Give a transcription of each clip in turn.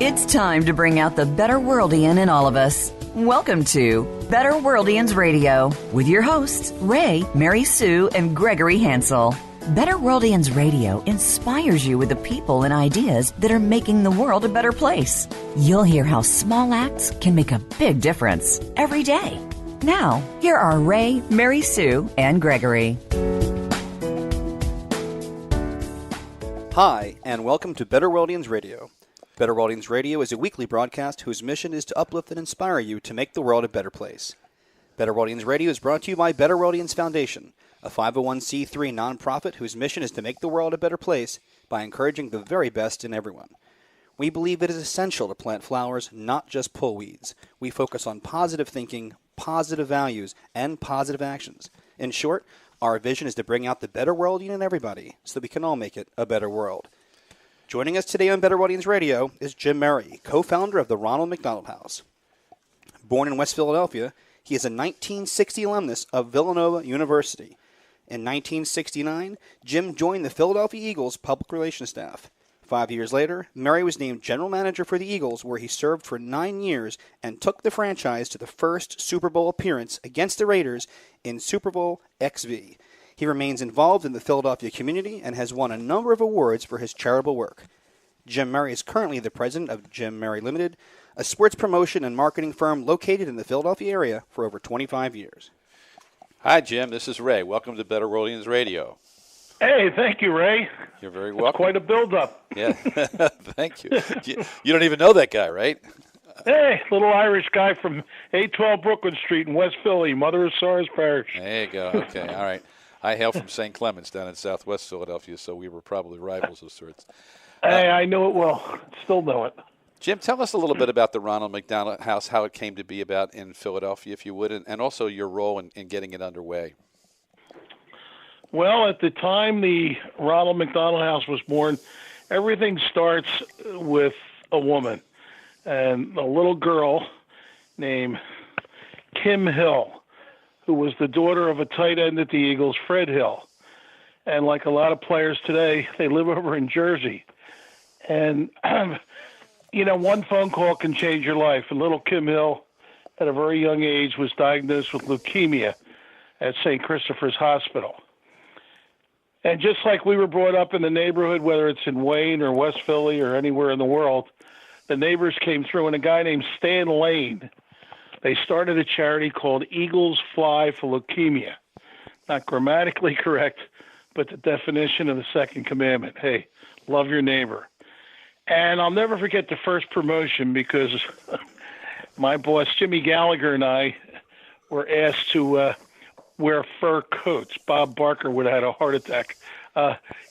It's time to bring out the BetterWorldian in all of us. Welcome to BetterWorldians Radio with your hosts, Ray, Mary Sue, and Gregory Hansel. BetterWorldians Radio inspires you with the people and ideas that are making the world a better place. You'll hear how small acts can make a big difference every day. Now, here are Ray, Mary Sue, and Gregory. Hi, and welcome to BetterWorldians Radio. BetterWorldians Radio is a weekly broadcast whose mission is to uplift and inspire you to make the world a better place. BetterWorldians Radio is brought to you by BetterWorldians Foundation, a 501c3 nonprofit whose mission is to make the world a better place by encouraging the very best in everyone. We believe it is essential to plant flowers, not just pull weeds. We focus on positive thinking, positive values, and positive actions. In short, our vision is to bring out the better world in everybody so that we can all make it a better world. Joining us today on BetterWorldians Radio is Jim Murray, co-founder of the Ronald McDonald House. Born in West Philadelphia, he is a 1960 alumnus of Villanova University. In 1969, Jim joined the Philadelphia Eagles public relations staff. 5 years later, Murray was named general manager for the Eagles, where he served for 9 years and took the franchise to the first Super Bowl appearance against the Raiders in Super Bowl XV. He remains involved in the Philadelphia community and has won a number of awards for his charitable work. Jim Murray is currently the president of Jim Murray Ltd, a sports promotion and marketing firm located in the Philadelphia area for over 25 years. Hi, Jim. This is Ray. Welcome to BetterWorldians Radio. Hey, thank you, Ray. You're very welcome. It's quite a build-up. Yeah, thank you. You don't even know that guy, right? Hey, little Irish guy from 812 Brooklyn Street in West Philly, Mother of Sorrows Parish. There you go. Okay, all right. I hail from St. Clements down in southwest Philadelphia, so we were probably rivals of sorts. Hey, I know it well. Still know it. Jim, tell us a little bit about the Ronald McDonald House, how it came to be about in Philadelphia, if you would, and also your role in getting it underway. Well, at the time the Ronald McDonald House was born, everything starts with a woman and a little girl named Kim Hill, who was the daughter of a tight end at the Eagles, Fred Hill. And like a lot of players today, they live over in Jersey. And, one phone call can change your life. And little Kim Hill, at a very young age, was diagnosed with leukemia at St. Christopher's Hospital. And just like we were brought up in the neighborhood, whether it's in Wayne or West Philly or anywhere in the world, the neighbors came through, and a guy named Stan Lane, they started a charity called Eagles Fly for Leukemia. Not grammatically correct, but the definition of the second commandment. Hey, love your neighbor. And I'll never forget the first promotion because my boss, Jimmy Gallagher, and I were asked to wear fur coats. Bob Barker would have had a heart attack.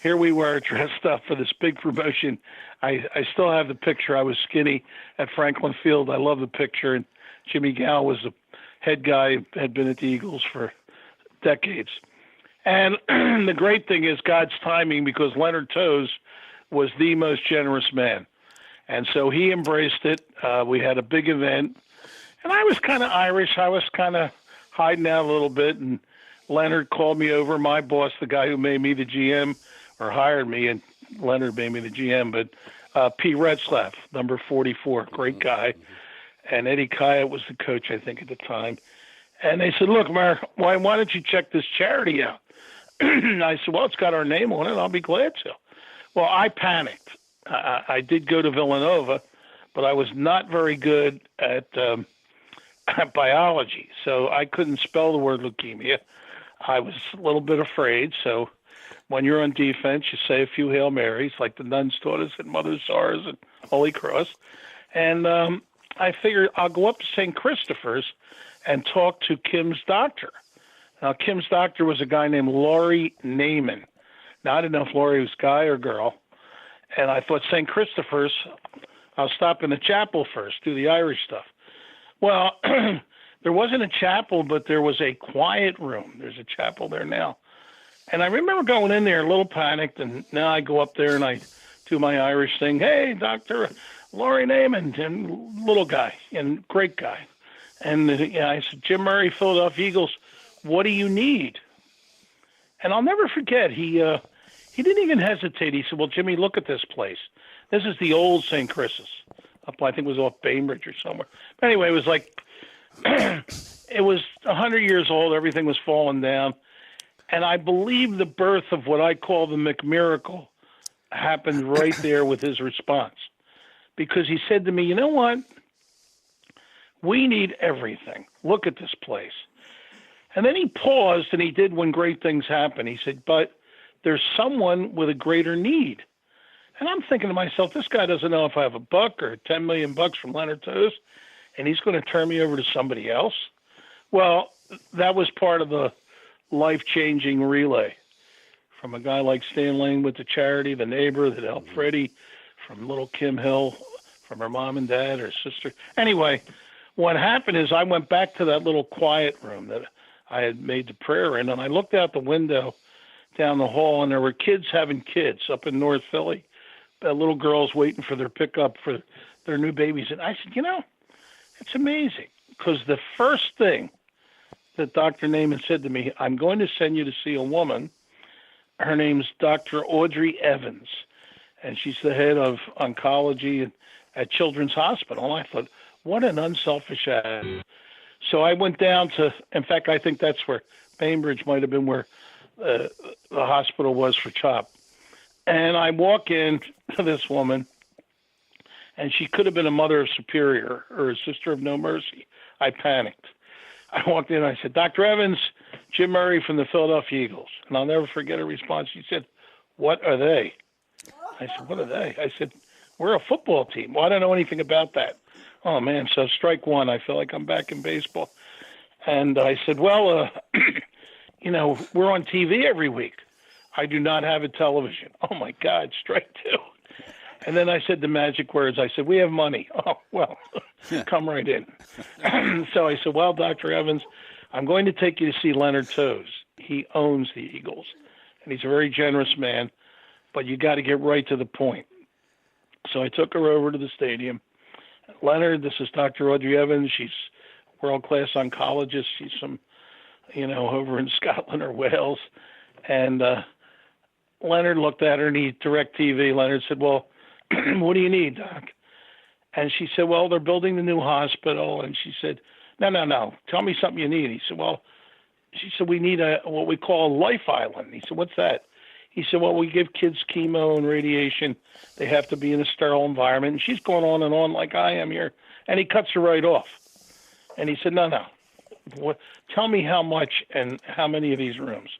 Here we were dressed up for this big promotion. I still have the picture. I was skinny at Franklin Field. I love the picture. And Jimmy Gal was the head guy, had been at the Eagles for decades. And the great thing is God's timing, because Leonard Toews was the most generous man. And so he embraced it. We had a big event. And I was kind of Irish. I was kind of hiding out a little bit. And Leonard called me over, my boss, the guy who made me the GM, or hired me, and Leonard made me the GM, but P. Retzlaff, number 44, great guy. And Eddie Kaya was the coach, I think, at the time. And they said, look, Mar, why don't you check this charity out? I said, well, it's got our name on it. I'll be glad to. Well, I panicked. I did go to Villanova, but I was not very good at biology, so I couldn't spell the word leukemia. I was a little bit afraid, so when you're on defense, you say a few Hail Marys, like the nuns taught us at Mother of Sorrows and Holy Cross. And I figured I'll go up to St. Christopher's and talk to Kim's doctor. Now, Kim's doctor was a guy named Laurie Naiman. Now, I didn't know if Laurie was guy or girl. And I thought, St. Christopher's, I'll stop in the chapel first, do the Irish stuff. Well, there wasn't a chapel, but there was a quiet room. There's a chapel there now. And I remember going in there a little panicked, and now I go up there and I do my Irish thing. Hey, Dr. Laurie Naiman, and little guy, and great guy. And I said, Jim Murray, Philadelphia Eagles, what do you need? And I'll never forget, he didn't even hesitate. He said, well, Jimmy, look at this place. This is the old St. Chris's. up, I think it was off Bainbridge or somewhere. But anyway, it was like, it was 100 years old. Everything was falling down. And I believe the birth of what I call the McMiracle happened right there with his response. Because he said to me, you know what? We need everything. Look at this place. And then he paused, and he did when great things happen. He said, but there's someone with a greater need. And I'm thinking to myself, this guy doesn't know if I have $1 or $10 million from Leonard Toes, and he's going to turn me over to somebody else. Well, that was part of the life-changing relay from a guy like Stan Lane with the charity, the neighbor that helped Freddie, from little Kim Hill, from her mom and dad, her sister. Anyway, what happened is I went back to that little quiet room that I had made the prayer in, and I looked out the window down the hall, and there were kids having kids up in North Philly, little girls waiting for their pickup for their new babies. And I said, you know, it's amazing, because the first thing that Dr. Naiman said to me, I'm going to send you to see a woman. Her name's Dr. Audrey Evans, and she's the head of oncology at Children's Hospital. And I thought, what an unselfish act. So I went down to, in fact, I think that's where Bainbridge might have been where the hospital was for CHOP. And I walk in to this woman, and she could have been a mother of Superior or a sister of No Mercy. I panicked. I walked in, and I said, Dr. Evans, Jim Murray from the Philadelphia Eagles. And I'll never forget her response. She said, what are they? I said, what are they? I said, we're a football team. Well, I don't know anything about that. Oh, man, so strike one. I feel like I'm back in baseball. And I said, well, you know, we're on TV every week. I do not have a television. Oh, my God, strike two. And then I said the magic words. I said, we have money. Oh, well, come right in. So I said, well, Dr. Evans, I'm going to take you to see Leonard Toes. He owns the Eagles, and he's a very generous man, but you got to get right to the point. So I took her over to the stadium. Leonard, this is Dr. Audrey Evans. She's a world-class oncologist. She's from, you know, over in Scotland or Wales. And Leonard looked at her, and he DirecTV. Leonard said, well, what do you need, Doc? And she said, well, they're building the new hospital. And she said, no, tell me something you need. He said, well, she said, we need what we call a life island. He said, what's that? He said, well, we give kids chemo and radiation. They have to be in a sterile environment. And she's going on and on like I am here. And he cuts her right off. And he said, no. Tell me how much and how many of these rooms.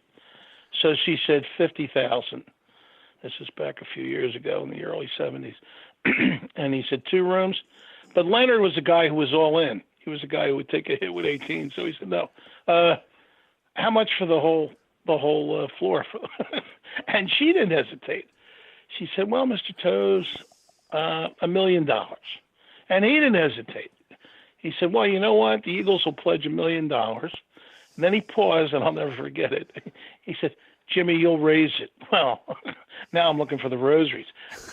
So she said 50,000. This is back a few years ago in the early 70s. And he said 2 rooms. But Leonard was a guy who was all in. He was a guy who would take a hit with 18. So he said, no. How much for the whole floor? And she didn't hesitate. She said, well, Mr. Toes, $1 million. And he didn't hesitate. He said, well, you know what? The Eagles will pledge $1 million. And then he paused, and I'll never forget it. He said, Jimmy, you'll raise it. Well, now I'm looking for the rosaries.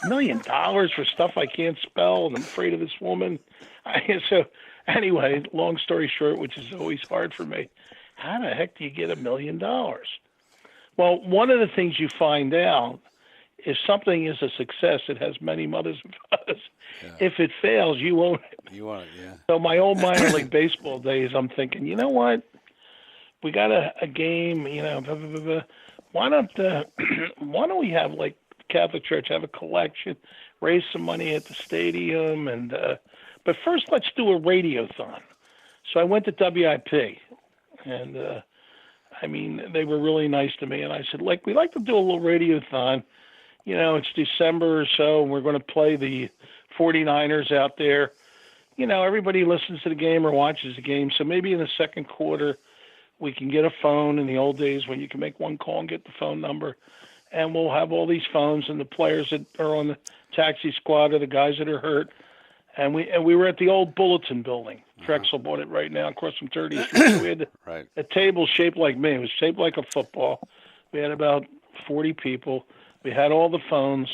$1 million for stuff I can't spell, and I'm afraid of this woman. So anyway, long story short, which is always hard for me, how the heck do you get $1 million? Well, one of the things you find out if something is a success, it has many mothers and fathers. Yeah. If it fails, you own it. You own it, yeah. So my old minor league baseball days, I'm thinking, you know what? We got a game, you know, blah, blah, blah, blah. Why don't we have, like, Catholic Church have a collection, raise some money at the stadium, and but first let's do a radiothon. So I went to WIP, and I mean, they were really nice to me, and I said, like, we'd like to do a little radiothon. You know, it's December or so, and we're going to play the 49ers out there. You know, everybody listens to the game or watches the game, so maybe in the second quarter we can get a phone in the old days when you can make one call and get the phone number, and we'll have all these phones and the players that are on the taxi squad or the guys that are hurt. And we were at the old Bulletin building. Drexel bought it right now across from 30th Street. So we had a table shaped like me. It was shaped like a football. We had about 40 people. We had all the phones.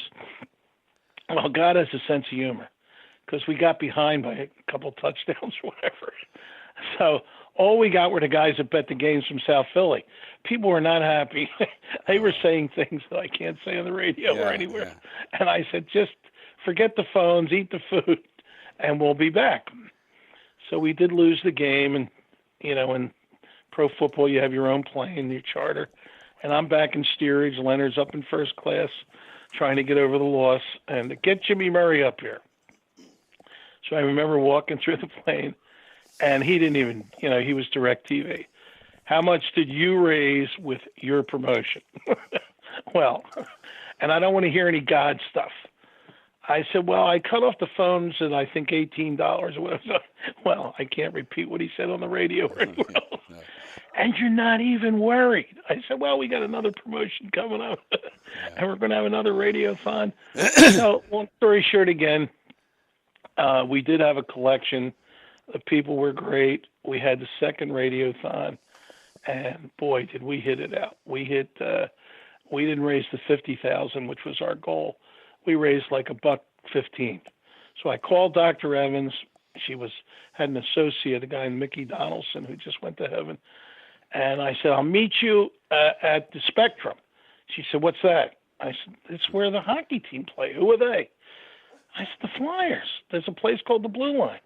Well, God has a sense of humor because we got behind by a couple touchdowns or whatever. So all we got were the guys that bet the games from South Philly. People were not happy. They were saying things that I can't say on the radio or anywhere. Yeah. And I said, just forget the phones, eat the food. and we'll be back. So we did lose the game, and, in pro football, you have your own plane, your charter. And I'm back in steerage. Leonard's up in first class trying to get over the loss and to get Jimmy Murray up here. So I remember walking through the plane, and he didn't even, he was DirecTV. How much did you raise with your promotion? Well, and I don't want to hear any God stuff. I said, well, I cut off the phones at, I think, $18 or whatever. Well, I can't repeat what he said on the radio very well. No. And you're not even worried. I said, well, we got another promotion coming up, and we're going to have another radiothon. So, long story short, again, we did have a collection. The people were great. We had the second radiothon, and boy, did we hit it out. We didn't raise the $50,000, which was our goal. We raised like $115. So I called Dr. Evans. She had an associate, a guy named Mickey Donaldson, who just went to heaven. And I said, I'll meet you at the Spectrum. She said, what's that? I said, it's where the hockey team play. Who are they? I said, the Flyers. There's a place called the Blue Line.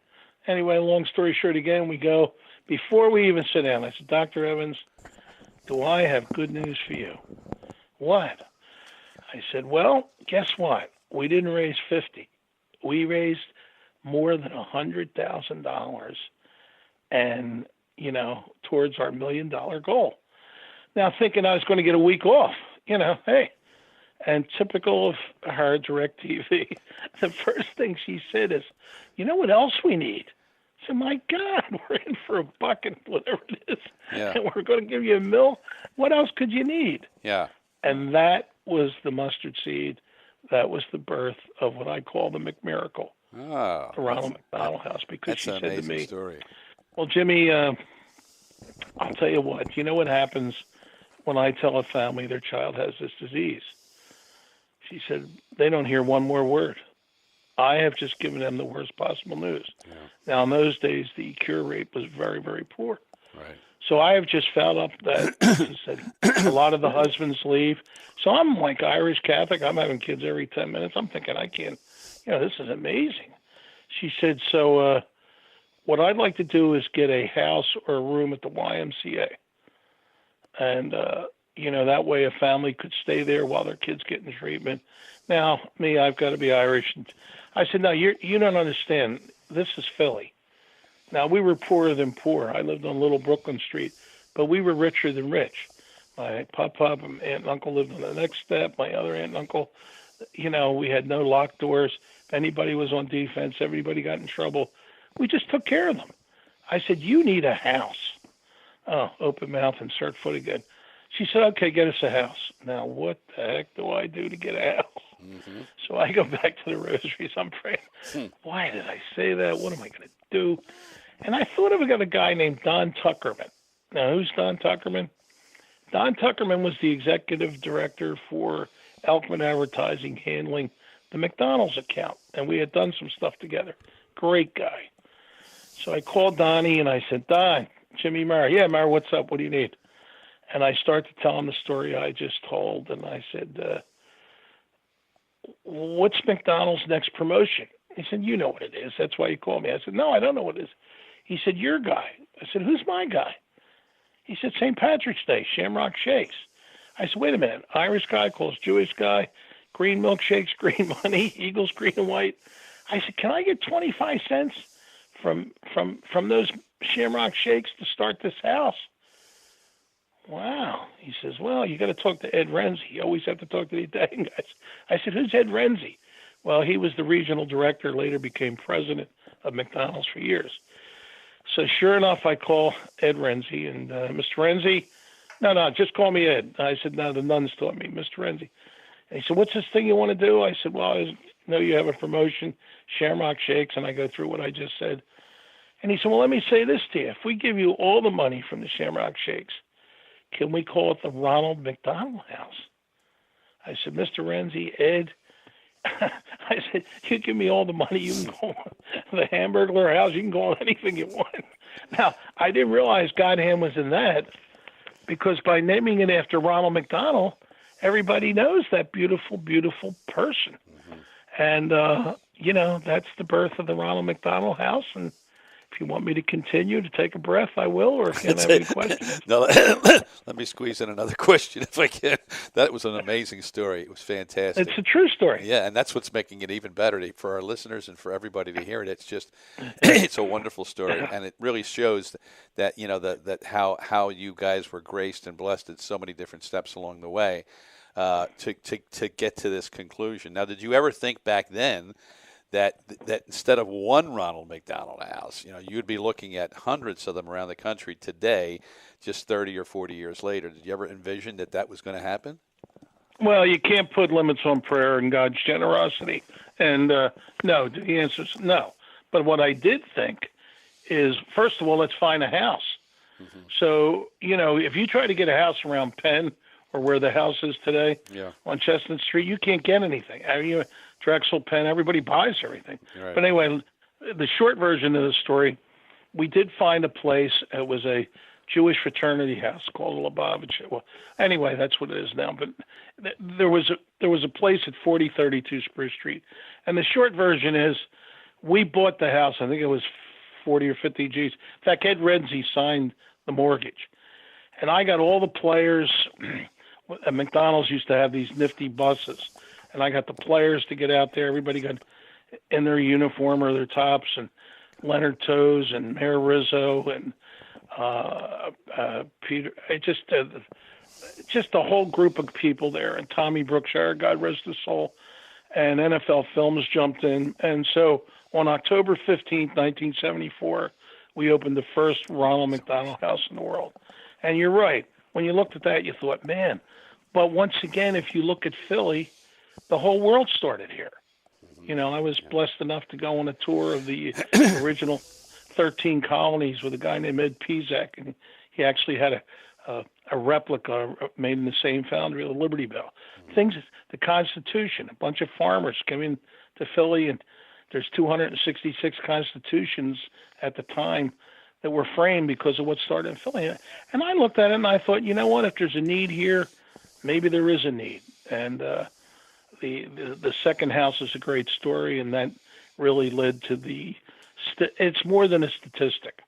Anyway, long story short, again, we go. Before we even sit down, I said, Dr. Evans, do I have good news for you? What? I said, well, guess what? We didn't raise 50. We raised more than $100,000 and, towards our $1 million goal. Now, thinking I was going to get a week off, hey. And typical of her, DirecTV, the first thing she said is, you know what else we need? I said, my God, we're in for $1 and whatever it is, and we're going to give you $1 million. What else could you need? Yeah. And that was the mustard seed. That was the birth of what I call the McMiracle, the Ronald McDonald House, because she said to me, story. well, Jimmy, I'll tell you what. You know what happens when I tell a family their child has this disease? She said, they don't hear one more word. I have just given them the worst possible news. Yeah. Now, in those days, the cure rate was very, very poor. Right. So I have just found out that she said a lot of the husbands leave. So I'm like Irish Catholic. I'm having kids every 10 minutes. I'm thinking I can't, this is amazing. She said, so what I'd like to do is get a house or a room at the YMCA. And, that way a family could stay there while their kids getting treatment. Now, me, I've got to be Irish. And I said, no, you don't understand. This is Philly. Now, we were poorer than poor. I lived on Little Brooklyn Street, but we were richer than rich. My pop and aunt and uncle lived on the next step. My other aunt and uncle, we had no locked doors. If anybody was on defense, everybody got in trouble. We just took care of them. I said, you need a house. Oh, open mouth, insert foot again. She said, okay, get us a house. Now, what the heck do I do to get a house? Mm-hmm. So I go back to the rosaries. I'm praying, why did I say that? What am I going to do? And I thought of a guy named Don Tuckerman. Now, who's Don Tuckerman? Don Tuckerman was the executive director for Elkman Advertising, handling the McDonald's account. And we had done some stuff together. Great guy. So I called Donnie and I said, Don, Jimmy Murray. Yeah, Murray, what's up? What do you need? And I started to tell him the story I just told. And I said, what's McDonald's next promotion? He said, you know what it is. That's why you called me. I said, no, I don't know what it is. He said, your guy. I said, who's my guy? He said, St. Patrick's Day, Shamrock Shakes. I said, wait a minute. Irish guy calls Jewish guy, green milkshakes, green money, Eagles, green and white. I said, can I get 25 cents from those Shamrock Shakes to start this house? Wow. He says, well, you got to talk to Ed Renzi. You always have to talk to the Italian guys. I said, who's Ed Renzi? Well, he was the regional director, later became president of McDonald's for years. So sure enough, I call Ed Renzi, and Mr. Renzi, no, just call me Ed. I said, no, the nuns taught me, Mr. Renzi. And he said, what's this thing you want to do? I said, well, I know you have a promotion, Shamrock Shakes, and I go through what I just said. And he said, well, let me say this to you. If we give you all the money from the Shamrock Shakes, can we call it the Ronald McDonald House? I said, Mr. Renzi, Ed, I said, you give me all the money, you can call the Hamburglar House, you can call it anything you want. Now, I didn't realize Godham was in that, because by naming it after Ronald McDonald, everybody knows that beautiful, beautiful person. Mm-hmm. And, that's the birth of the Ronald McDonald House. And if you want me to continue to take a breath, I will, or if you have any questions. No, let me squeeze in another question if I can. That was an amazing story. It was fantastic. It's a true story. Yeah, and that's what's making it even better for our listeners and for everybody to hear it. It's just, it's a wonderful story, and it really shows that that how you guys were graced and blessed at so many different steps along the way to get to this conclusion. Now, did you ever think back then that instead of one Ronald McDonald House, you'd be looking at hundreds of them around the country today, just 30 or 40 years later? Did you ever envision that was going to happen? Well, you can't put limits on prayer and God's generosity. And no, the answer is no. But what I did think is, first of all, let's find a house. Mm-hmm. So, if you try to get a house around Penn or where the house is today on Chestnut Street, you can't get anything. Drexel, Penn, everybody buys everything. Right. But anyway, the short version of the story, we did find a place. It was a Jewish fraternity house called Lubavitch. Well, anyway, that's what it is now. But there was a place at 4032 Spruce Street. And the short version is we bought the house. I think it was 40 or 50 Gs. In fact, Ed Renzi signed the mortgage. And I got all the players. McDonald's used to have these nifty buses. And I got the players to get out there. Everybody got in their uniform or their tops, and Leonard Toes and Mayor Rizzo and Peter. Just a whole group of people there. And Tommy Brookshire, God rest his soul, and NFL Films jumped in. And so on October 15th, 1974, we opened the first Ronald McDonald House in the world. And you're right. When you looked at that, you thought, man. But once again, if you look at Philly, the whole world started here. I was blessed enough to go on a tour of the original 13 colonies with a guy named Ed Pizak, and he actually had a replica made in the same foundry of the Liberty Bell. Things, the Constitution, a bunch of farmers came in to Philly, and there's 266 constitutions at the time that were framed because of what started in Philly. And I looked at it and I thought, you know what, if there's a need here, maybe there is a need. And the second house is a great story, and that really led to it's more than a statistic,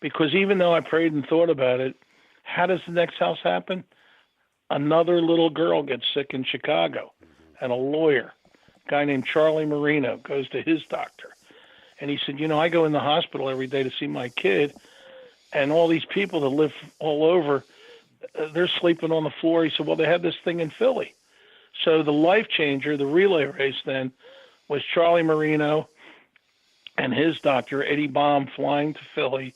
because even though I prayed and thought about it, how does the next house happen? Another little girl gets sick in Chicago, and a lawyer, a guy named Charlie Marino, goes to his doctor. And he said, I go in the hospital every day to see my kid, and all these people that live all over, they're sleeping on the floor. He said, well, they had this thing in Philly. So the life changer, the relay race then, was Charlie Marino and his doctor, Eddie Baum, flying to Philly,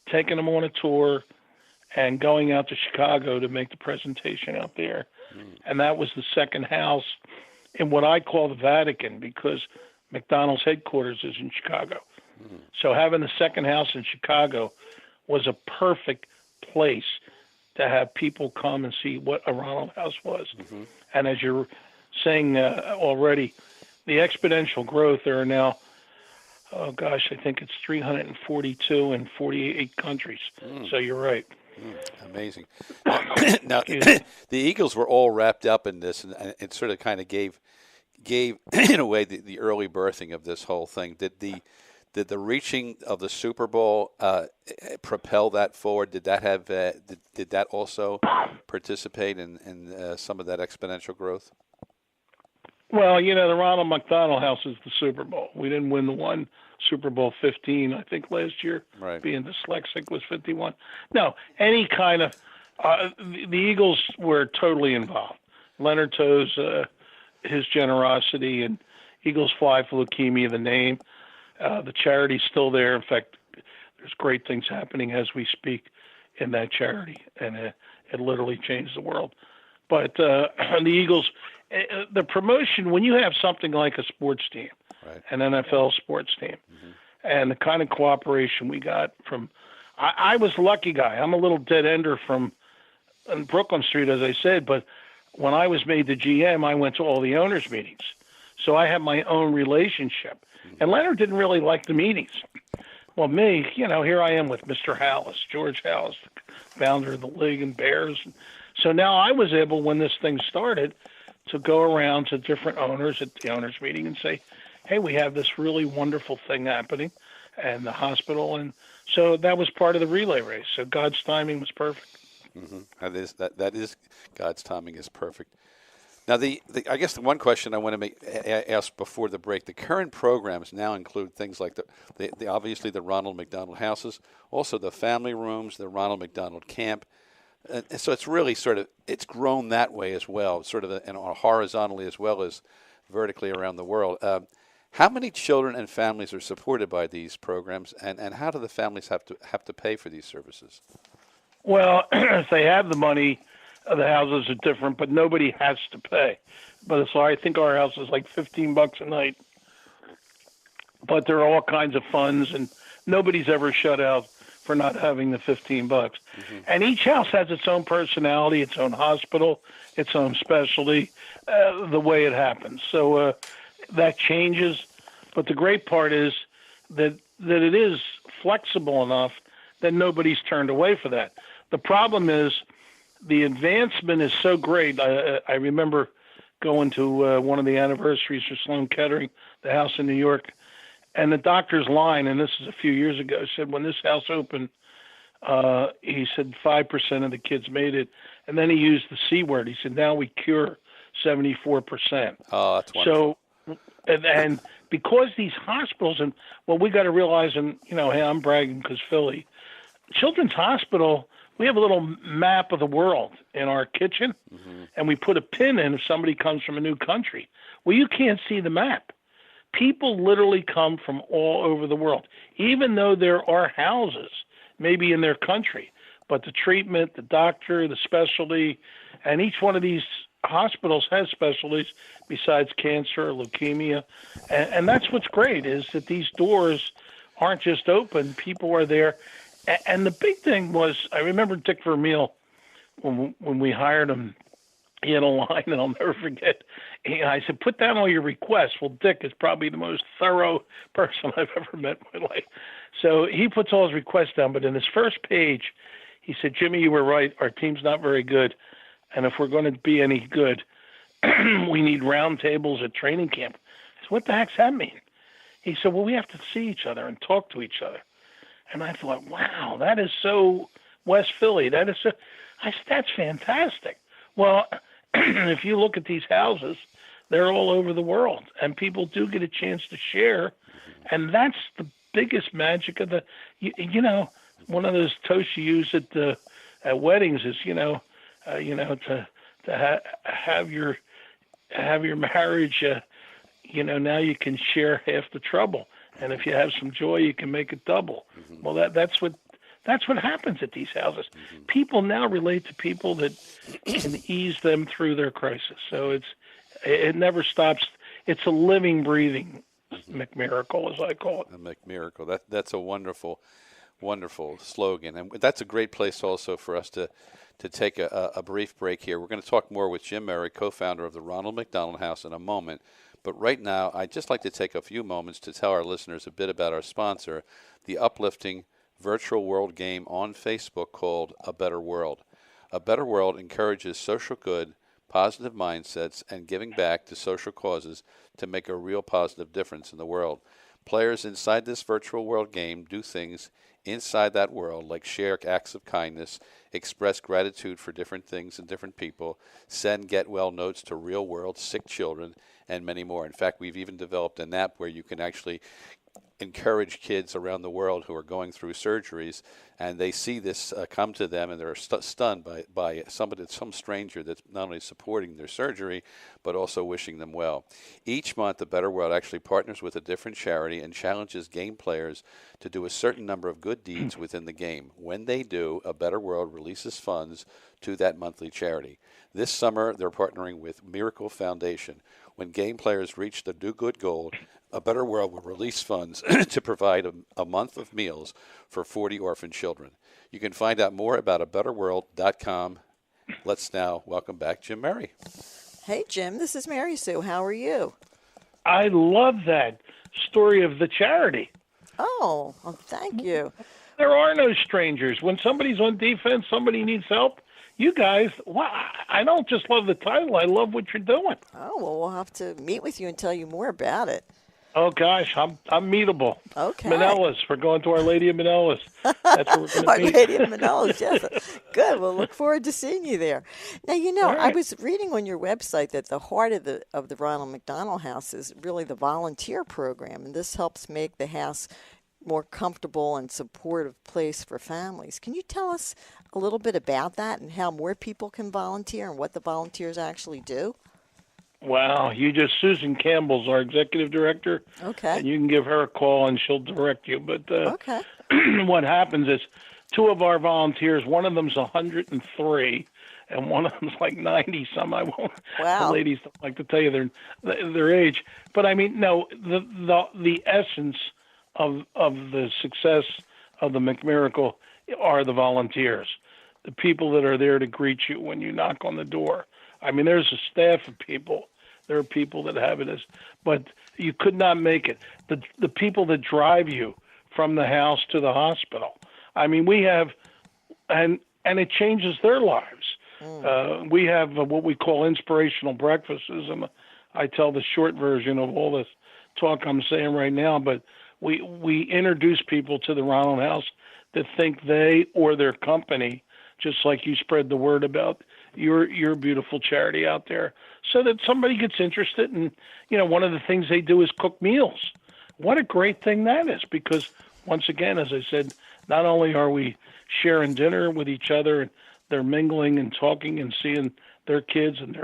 taking them on a tour, and going out to Chicago to make the presentation out there. And that was the second house in what I call the Vatican, because McDonald's headquarters is in Chicago. So having the second house in Chicago was a perfect place to have people come and see what a Ronald House was. And as you're saying already, the exponential growth, there are now, I think it's 342 in 48 countries. So you're right. Amazing. Now, the Eagles were all wrapped up in this, and it sort of kind of gave in a way the early birthing of this whole thing. Did the reaching of the Super Bowl propel that forward? Did that have did that also participate in some of that exponential growth? Well, the Ronald McDonald House is the Super Bowl. We didn't win the one Super Bowl 15, I think, last year. Right. Being dyslexic was 51. No, any kind of the Eagles were totally involved. Leonard Toews, his generosity, and Eagles Fly for Leukemia, the name. The charity's still there. In fact, there's great things happening as we speak in that charity, and it literally changed the world. But the Eagles, the promotion, when you have something like a sports team, right, an NFL sports team, and the kind of cooperation we got from, I was a lucky guy. I'm a little dead ender from Brooklyn Street, as I said, but when I was made the GM, I went to all the owners' meetings. So I have my own relationship. And Leonard didn't really like the meetings. Well, me, here I am with Mr. Hallis, George Hallis, the founder of the league and Bears. So now I was able, when this thing started, to go around to different owners at the owners meeting and say, hey, we have this really wonderful thing happening and the hospital. And so that was part of the relay race. So God's timing was perfect. Mm-hmm. That is God's timing is perfect. Now, I guess the one question I want to ask before the break, the current programs now include things like the obviously the Ronald McDonald Houses, also the family rooms, the Ronald McDonald Camp. And so it's really it's grown that way as well, and horizontally as well as vertically around the world. How many children and families are supported by these programs, and how do the families have to pay for these services? Well, if they have the money, the houses are different, but nobody has to pay. But so I think our house is like $15 a night. But there are all kinds of funds, and nobody's ever shut out for not having the $15. Mm-hmm. And each house has its own personality, its own hospital, its own specialty, the way it happens. So that changes. But the great part is that it is flexible enough that nobody's turned away for that. The problem is the advancement is so great. I remember going to one of the anniversaries for Sloan Kettering, the house in New York, and the doctor's line, and this is a few years ago, said when this house opened, he said 5% of the kids made it. And then he used the C word. He said, now we cure 74%. Oh, that's wonderful. So, and because these hospitals, and well, we got to realize, and hey, I'm bragging because Philly, Children's Hospital, we have a little map of the world in our kitchen, mm-hmm. and we put a pin in if somebody comes from a new country. Well, you can't see the map. People literally come from all over the world, even though there are houses maybe in their country. But the treatment, the doctor, the specialty, and each one of these hospitals has specialties besides cancer or leukemia. And that's what's great is that these doors aren't just open. People are there. And the big thing was, I remember Dick Vermeil, when we hired him, he had a line, and I'll never forget. I said, put down all your requests. Well, Dick is probably the most thorough person I've ever met in my life. So he puts all his requests down. But in his first page, he said, Jimmy, you were right. Our team's not very good. And if we're going to be any good, we need round tables at training camp. I said, what the heck's that mean? He said, well, we have to see each other and talk to each other. And I thought, wow, that is so West Philly. I said, that's fantastic. Well, if you look at these houses, they're all over the world, and people do get a chance to share. And that's the biggest magic of one of those toasts you use at weddings is, to have your marriage, now you can share half the trouble. And if you have some joy, you can make it double. Mm-hmm. Well, that's what happens at these houses. Mm-hmm. People now relate to people that can ease them through their crisis. So it never stops. It's a living, breathing McMiracle, as I call it. A McMiracle. That's a wonderful, wonderful slogan, and that's a great place also for us to take a brief break here. We're going to talk more with Jim Murray, co-founder of the Ronald McDonald House, in a moment. But right now, I'd just like to take a few moments to tell our listeners a bit about our sponsor, the uplifting virtual world game on Facebook called A Better World. A Better World encourages social good, positive mindsets, and giving back to social causes to make a real positive difference in the world. Players inside this virtual world game do things inside that world, like share acts of kindness, express gratitude for different things and different people, send get-well notes to real-world sick children, and many more. In fact, we've even developed an app where you can actually encourage kids around the world who are going through surgeries, and they see this come to them, and they're stunned by some stranger that's not only supporting their surgery, but also wishing them well. Each month, the Better World actually partners with a different charity and challenges game players to do a certain number of good deeds within the game. When they do, A Better World releases funds to that monthly charity. This summer, they're partnering with Miracle Foundation. When game players reach the do good goal, A Better World will release funds to provide a month of meals for 40 orphan children. You can find out more about abetterworld.com. Let's now welcome back Jim Murray. Hey, Jim, this is Mary Sue. How are you? I love that story of the charity. Oh, well, thank you. There are no strangers. When somebody's on defense, somebody needs help, you guys, wow, I don't just love the title. I love what you're doing. Oh, well, we'll have to meet with you and tell you more about it. Oh, gosh, I'm meetable. Okay. Manellas. We're going to Our Lady of Manellas. That's where we're going to Our meet. Lady of Manellas, yes. Good. We'll look forward to seeing you there. Now, All I right. was reading on your website that the heart of the Ronald McDonald House is really the volunteer program, and this helps make the house more comfortable and supportive place for families. Can you tell us a little bit about that and how more people can volunteer and what the volunteers actually do? Wow, Susan Campbell's our executive director. Okay. And you can give her a call and she'll direct you. But Okay. what happens is two of our volunteers, one of them's 103 and one of them's like 90 some. I won't. Wow. The ladies don't like to tell you their age. But I mean, no, the essence of the success of the McMiracle are the volunteers, the people that are there to greet you when you knock on the door. I mean, there's a staff of people. There are people that have it but you could not make it. The people that drive you from the house to the hospital. I mean, we have, and it changes their lives. We have what we call inspirational breakfasts, and I tell the short version of all this talk I'm saying right now, but we introduce people to the Ronald House that think they or their company, just like you spread the word about your beautiful charity out there, so that somebody gets interested. And, one of the things they do is cook meals. What a great thing that is, because once again, as I said, not only are we sharing dinner with each other, and they're mingling and talking and seeing their kids and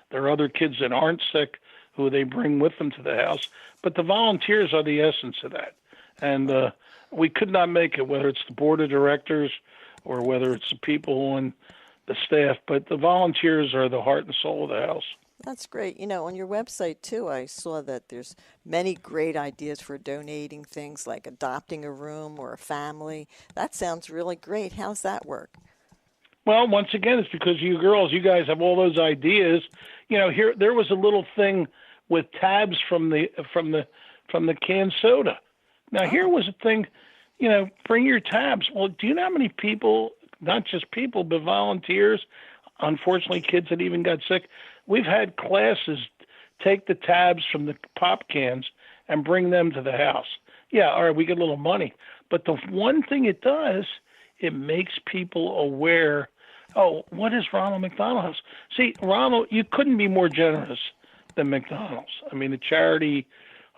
their other kids that aren't sick, who they bring with them to the house, but the volunteers are the essence of that. And we could not make it, whether it's the board of directors or whether it's the people on the staff, but the volunteers are the heart and soul of the house. That's great. On your website, too, I saw that there's many great ideas for donating things like adopting a room or a family. That sounds really great. How's that work? Well, once again, it's because you guys have all those ideas. Here there was a little thing with tabs from the canned soda. Now, Here was a thing, bring your tabs. Well, do you know how many people, not just people, but volunteers, unfortunately kids that even got sick, we've had classes take the tabs from the pop cans and bring them to the house. Yeah, all right, we get a little money. But the one thing it does, it makes people aware, what is Ronald McDonald House? See, Ronald, you couldn't be more generous than McDonald's. I mean, the charity,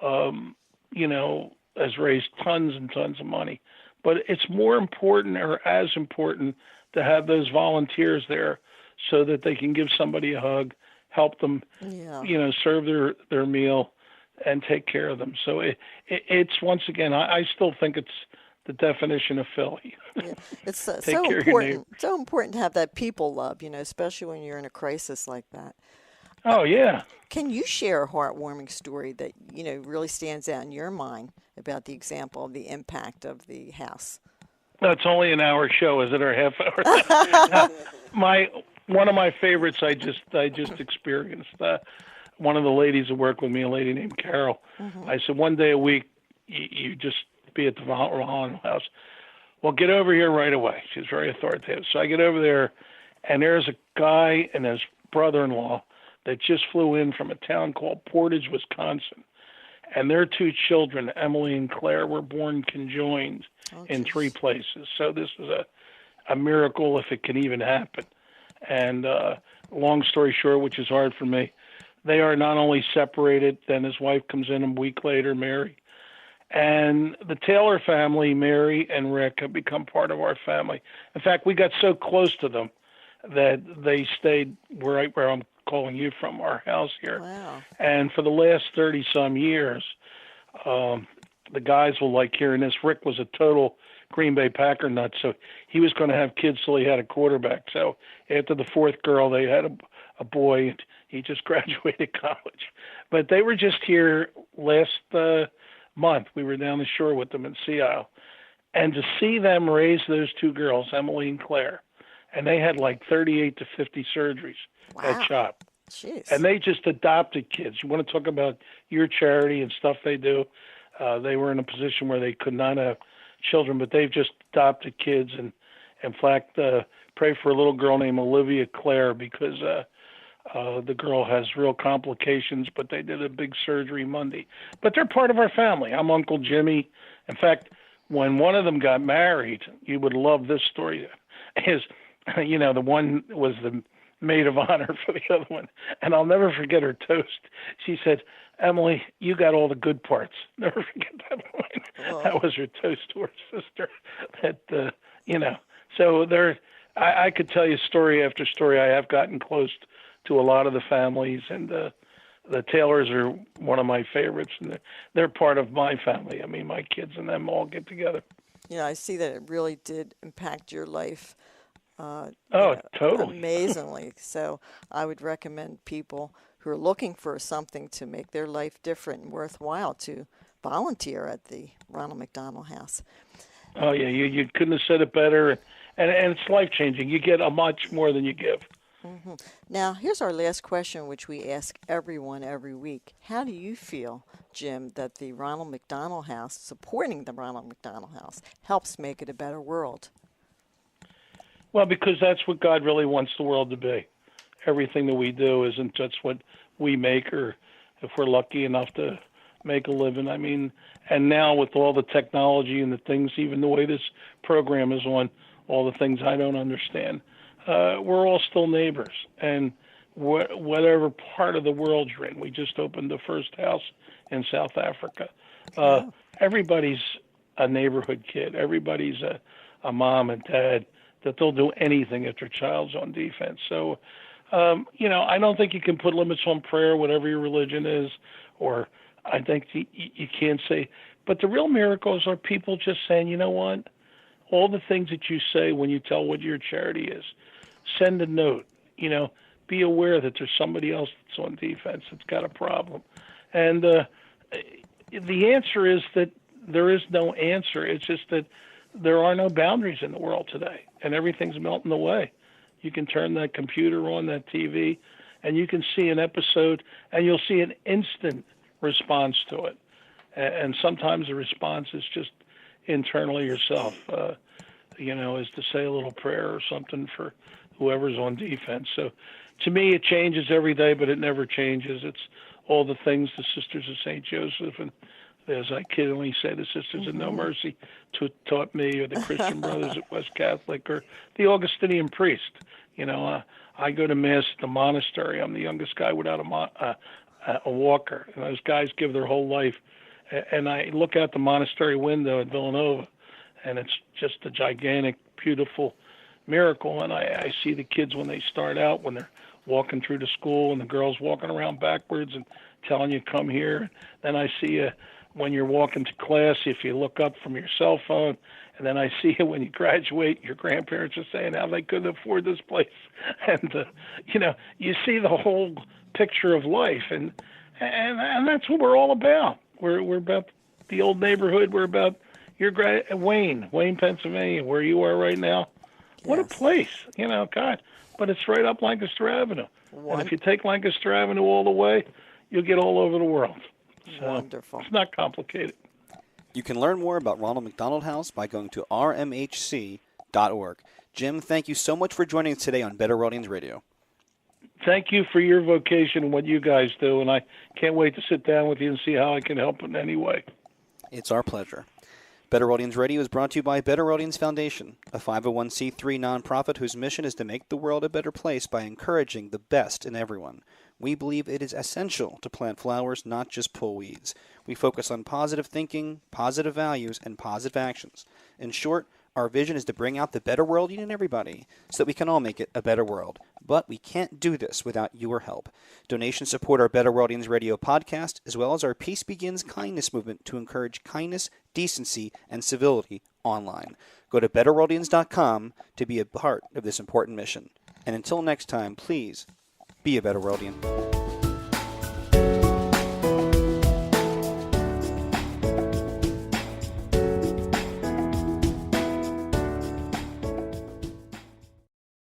has raised tons and tons of money. But it's more important, or as important, to have those volunteers there so that they can give somebody a hug, help them, serve their meal, and take care of them. So it's once again, I still think it's the definition of Philly. Yeah. It's so care of your important. neighbor. So important to have that people love, especially when you're in a crisis like that. Oh, yeah. Can you share a heartwarming story that, really stands out in your mind about the example of the impact of the house? That's only an hour show, is it, or half hour? One of my favorites I just experienced. One of the ladies that worked with me, a lady named Carol, I said, one day a week, you just be at the Ronald House. Well, get over here right away. She's very authoritative. So I get over there, and there's a guy and his brother-in-law that just flew in from a town called Portage, Wisconsin. And their two children, Emily and Claire, were born conjoined in 3 places. So this is a miracle if it can even happen. And long story short, which is hard for me, they are not only separated, then his wife comes in a week later, Mary. And the Taylor family, Mary and Rick, have become part of our family. In fact, we got so close to them that they stayed right where I'm calling you from, our house here. Wow. And for the last 30-some years, the guys will like hearing this. Rick was a total Green Bay Packer nut, so he was going to have kids till he had a quarterback. So after the 4th girl, they had a boy, and he just graduated college. But they were just here last month. We were down the shore with them in Sea Isle. And to see them raise those 2 girls, Emily and Claire, and they had like 38 to 50 surgeries at CHOP. Jeez. And they just adopted kids. You want to talk about your charity and stuff they do? They were in a position where they could not have children, but they've just adopted kids. And in fact, pray for a little girl named Olivia Claire because the girl has real complications, but they did a big surgery Monday. But they're part of our family. I'm Uncle Jimmy. In fact, when one of them got married, you would love this story. The one was the maid of honor for the other one. And I'll never forget her toast. She said, "Emily, you got all the good parts." Never forget that line. Oh. That was her toast to her sister. So there, I could tell you story after story. I have gotten close to a lot of the families, and the Taylors are one of my favorites, and they're part of my family. I mean, my kids and them all get together. I see that it really did impact your life. Totally. Amazingly. So I would recommend people who are looking for something to make their life different and worthwhile to volunteer at the Ronald McDonald House. Oh, yeah, you couldn't have said it better. And it's life-changing. You get a much more than you give. Mm-hmm. Now, here's our last question, which we ask everyone every week. How do you feel, Jim, that the Ronald McDonald House, supporting the Ronald McDonald House, helps make it a better world? Well, because that's what God really wants the world to be. Everything that we do isn't just what we make, or if we're lucky enough to make a living. I mean, and now with all the technology and the things, even the way this program is on, all the things I don't understand, we're all still neighbors. And whatever part of the world you're in, we just opened the first house in South Africa. Everybody's a neighborhood kid. Everybody's a mom and dad that they'll do anything if their child's on defense. So, I don't think you can put limits on prayer, whatever your religion is, or I think you can't say. But the real miracles are people just saying, you know what? All the things that you say when you tell what your charity is, send a note, be aware that there's somebody else that's on defense that's got a problem. And the answer is that there is no answer. It's just that there are no boundaries in the world today, and everything's melting away. You can turn that computer on, that TV, and you can see an episode, and you'll see an instant response to it. And sometimes the response is just internally yourself, is to say a little prayer or something for whoever's on defense. So to me, it changes every day, but it never changes. It's all the things the Sisters of St. Joseph, and as I kiddingly say, the Sisters of No Mercy taught me, or the Christian Brothers at West Catholic, or the Augustinian priest. I go to Mass at the monastery. I'm the youngest guy without a walker. And those guys give their whole life. And I look out the monastery window at Villanova, and it's just a gigantic, beautiful miracle. And I see the kids when they start out, when they're walking through the school, and the girls walking around backwards and telling you, come here. Then I see you when you're walking to class, if you look up from your cell phone. And then I see you when you graduate, your grandparents are saying how they couldn't afford this place. And, you see the whole picture of life. And that's what we're all about. We're about the old neighborhood. We're about your Wayne, Pennsylvania, where you are right now. Yes. What a place, God. But it's right up Lancaster Avenue. And if you take Lancaster Avenue all the way, you'll get all over the world. So wonderful. It's not complicated. You can learn more about Ronald McDonald House by going to rmhc.org. Jim, thank you so much for joining us today on BetterWorldians Radio. Thank you for your vocation and what you guys do, and I can't wait to sit down with you and see how I can help in any way. It's our pleasure. BetterWorldians Radio is brought to you by BetterWorldians Foundation, a 501c3 nonprofit whose mission is to make the world a better place by encouraging the best in everyone. We believe it is essential to plant flowers, not just pull weeds. We focus on positive thinking, positive values, and positive actions. In short, our vision is to bring out the better world in everybody so that we can all make it a better world. But we can't do this without your help. Donations support our BetterWorldians Radio podcast, as well as our Peace Begins Kindness movement to encourage kindness, decency, and civility online. Go to BetterWorldians.com to be a part of this important mission. And until next time, please be a better worldian.